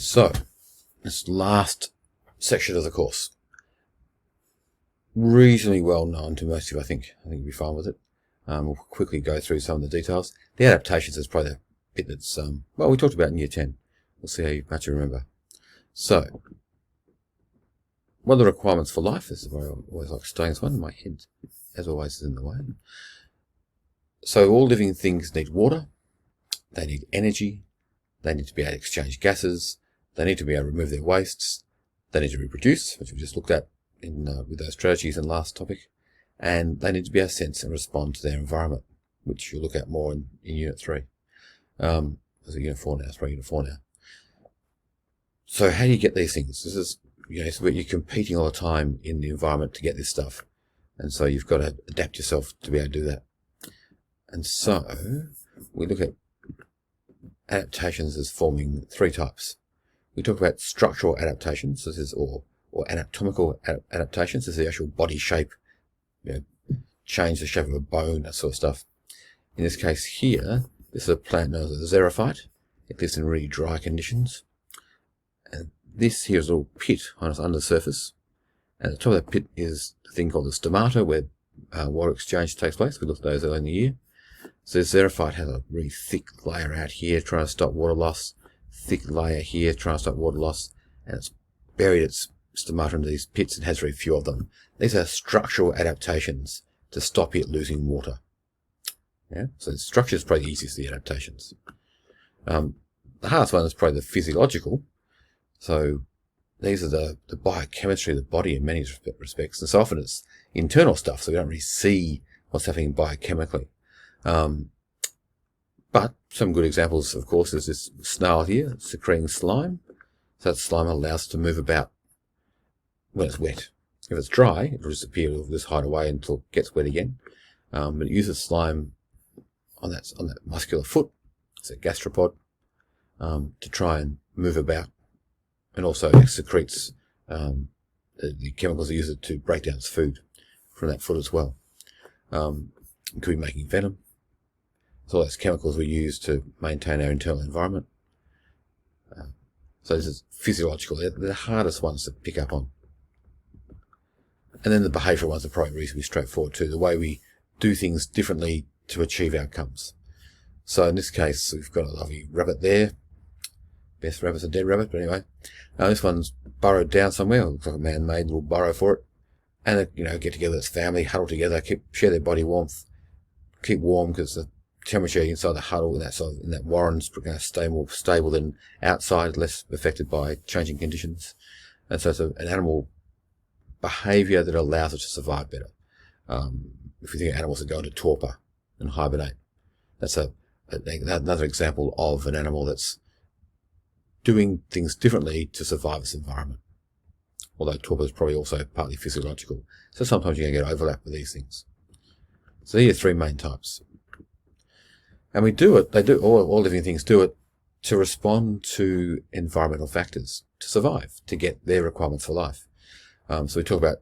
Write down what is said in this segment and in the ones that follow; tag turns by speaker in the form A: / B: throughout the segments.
A: So, this last section of the course, reasonably well known to most of you, I think you'll be fine with it. We'll quickly go through some of the details. The adaptations is probably the bit that's, well, we talked about in year 10. We'll see how much you remember. So, what are the requirements for life? This is where I always like staying this one. My head, as always, is in the way. So, all living things need water. They need energy. They need to be able to exchange gases. They need to be able to remove their wastes. They need to reproduce, which we just looked at in with those strategies in the last topic. And they need to be able to sense and respond to their environment, which you'll look at more in Unit 3. Is it Unit 4 now? It's probably Unit 4 now. So how do you get these things? This is, it's where you're competing all the time in the environment to get this stuff. And so you've got to adapt yourself to be able to do that. And so we look at adaptations as forming three types. We talk about structural adaptations, this is, or anatomical adaptations. This is the actual body shape, change the shape of a bone, that sort of stuff. In this case here, this is a plant known as a xerophyte. It lives in really dry conditions. And this here is a little pit on its undersurface. And at the top of that pit is a thing called the stomata, where water exchange takes place. We looked at those earlier in the year. So this xerophyte has a really thick layer out here trying to stop water loss, thick layer here trying to stop water loss, and it's buried its stomata into these pits and has very few of them. These are structural adaptations to stop it losing water. Yeah, so the structure is probably the easiest of the adaptations. The hardest one is probably the physiological. So these are the biochemistry of the body in many respects. And so often it's internal stuff, so we don't really see what's happening biochemically. But some good examples, of course, is this snail here, secreting slime. So that slime allows it to move about when it's wet. If it's dry, it'll disappear, it'll just hide away until it gets wet again. But it uses slime on that muscular foot, it's a gastropod, to try and move about. And also it secretes the chemicals it uses to break down its food from that foot as well. It could be making venom. So all those chemicals we use to maintain our internal environment. So this is physiological. They're the hardest ones to pick up on. And then the behavioural ones are probably reasonably straightforward too. The way we do things differently to achieve outcomes. So in this case, we've got a lovely rabbit there. Best rabbit's a dead rabbit, but anyway. This one's burrowed down somewhere. It looks like a man-made little burrow for it. And it, get together, its family, huddle together, share their body warmth, keep warm because the temperature inside the huddle in that warren's going to stay more stable than outside, less affected by changing conditions. And so it's an animal behaviour that allows it to survive better. If you think of animals that go into torpor and hibernate, that's another example of an animal that's doing things differently to survive its environment. Although torpor is probably also partly physiological. So sometimes you're going to get overlap with these things. So here are three main types. And all living things do it to respond to environmental factors, to survive, to get their requirements for life. So we talk about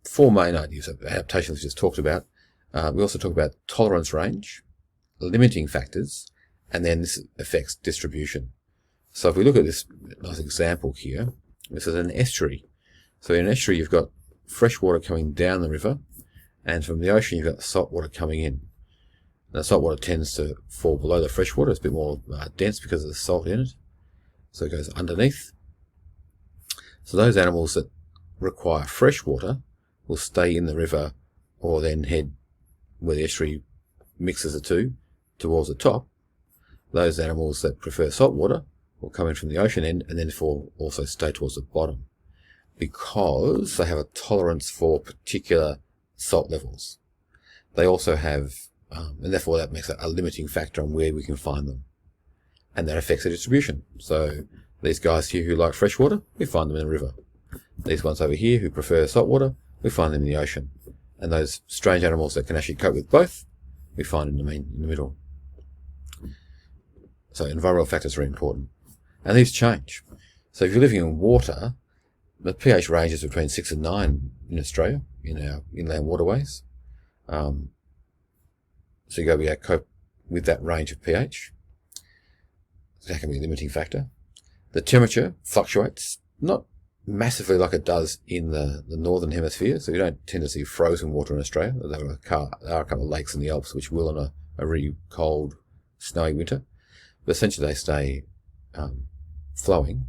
A: four main ideas of adaptations we just talked about. We also talk about tolerance range, limiting factors, and then this affects distribution. So if we look at this nice example here, this is an estuary. So in an estuary, you've got fresh water coming down the river, and from the ocean, you've got salt water coming in. Now, salt water tends to fall below the fresh water. It's a bit more dense because of the salt in it. So it goes underneath. So those animals that require fresh water will stay in the river or then head where the estuary mixes the two towards the top. Those animals that prefer salt water will come in from the ocean end and then also stay towards the bottom because they have a tolerance for particular salt levels. They also have, and therefore that makes a limiting factor on where we can find them. And that affects the distribution. So these guys here who like fresh water, we find them in the river. These ones over here who prefer salt water, we find them in the ocean. And those strange animals that can actually cope with both, we find in the middle. So environmental factors are important. And these change. So if you're living in water, the pH range is between 6 and 9 in Australia, in our inland waterways. So you've got to be able to cope with that range of pH. So that can be a limiting factor. The temperature fluctuates, not massively like it does in the northern hemisphere, so you don't tend to see frozen water in Australia. There are a couple of lakes in the Alps which will on a really cold, snowy winter, but essentially they stay flowing.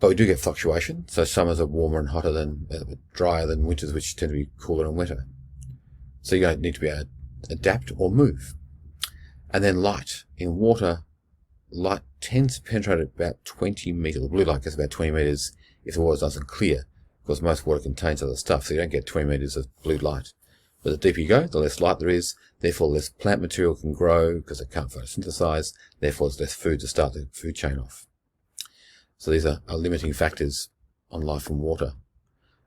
A: But we do get fluctuation, so summers are warmer and hotter than drier than winters, which tend to be cooler and wetter. So you don't need to be able to adapt or move. And then light. In water, light tends to penetrate at about 20 metres. The blue light gets about 20 metres if the water's nice and clear, because most water contains other stuff, so you don't get 20 metres of blue light. But the deeper you go, the less light there is, therefore less plant material can grow because it can't photosynthesize, therefore there's less food to start the food chain off. So these are limiting factors on life in water.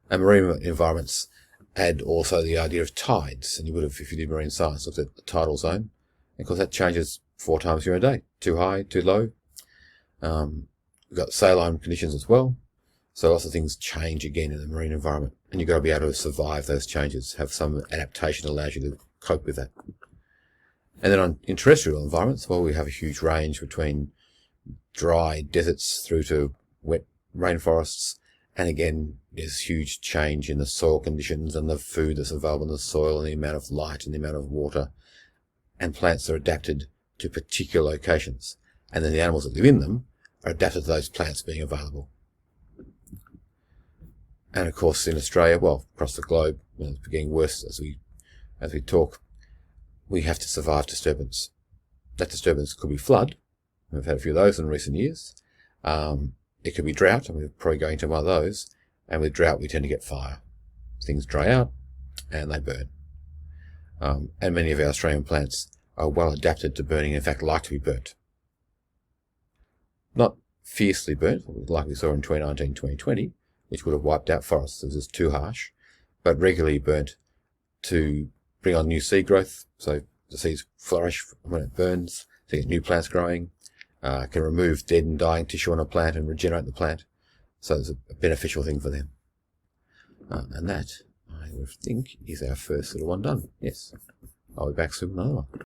A: And marine environments add also the idea of tides, and you would have, if you did marine science, looked at the tidal zone. And of course that changes 4 times during a day. Too high, too low. We've got saline conditions as well. So lots of things change again in the marine environment. And you've got to be able to survive those changes, have some adaptation that allows you to cope with that. And then in terrestrial environments, well, we have a huge range between dry deserts through to wet rainforests. And again, there's huge change in the soil conditions and the food that's available in the soil and the amount of light and the amount of water. And plants are adapted to particular locations. And then the animals that live in them are adapted to those plants being available. And of course, in Australia, well, across the globe, it's getting worse as we talk, we have to survive disturbance. That disturbance could be flood. We've had a few of those in recent years. It could be drought, and we're probably going to one of those. And with drought, we tend to get fire. Things dry out, and they burn. And many of our Australian plants are well adapted to burning, in fact, like to be burnt. Not fiercely burnt, like we saw in 2019, 2020, which would have wiped out forests. This is too harsh, but regularly burnt to bring on new seed growth. So the seeds flourish when it burns, so you get new plants growing, can remove dead and dying tissue on a plant and regenerate the plant. So it's a beneficial thing for them. And that, I think, is our first little one done. Yes. I'll be back soon with another one.